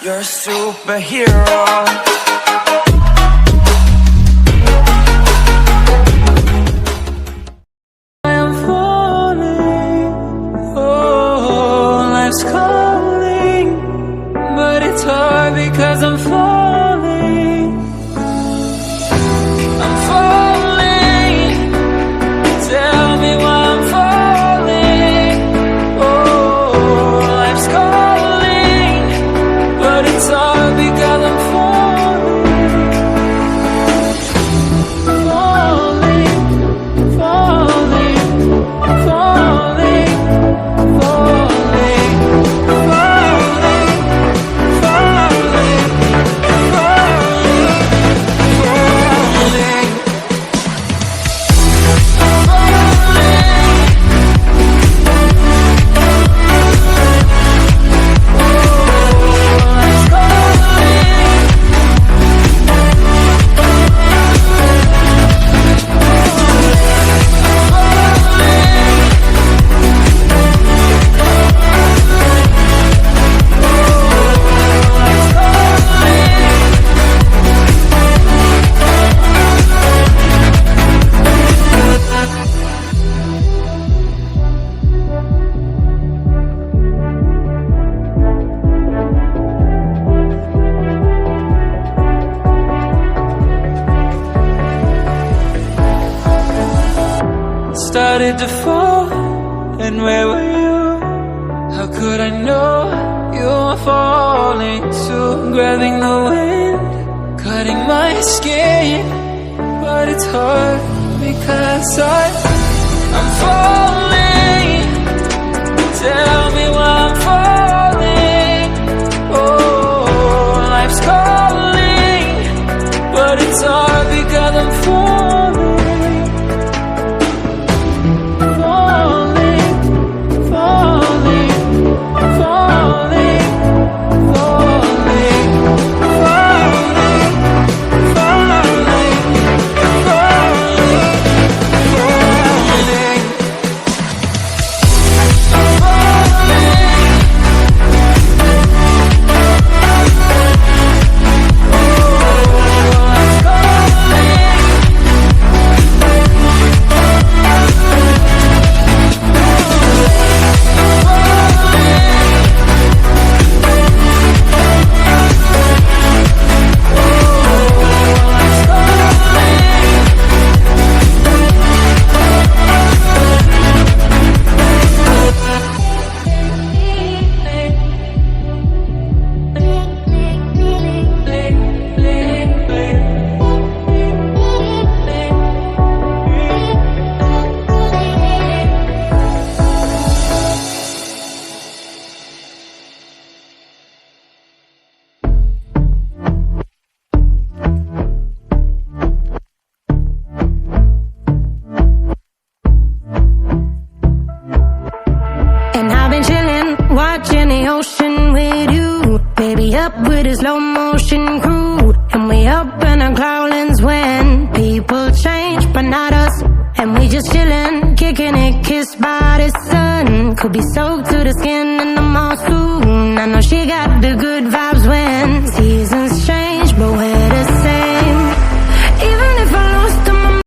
You're a superhero. Because I'm falling, tell me why I'm falling. Oh, life's calling, but it's hard because I'm started to fall, and where were you? How could I know you were falling too? Grabbing the wind, cutting my skin, but it's hard because I'm falling. Tell me why I'm falling. Oh, life's calling, but it's hard because I'm falling. Watching the ocean with you, baby, up with a slow motion crew. And we up in our growlings when people change, but not us. And we just chillin', kicking it, kissed by the sun. Could be soaked to the skin in the mall soon. I know she got the good vibe.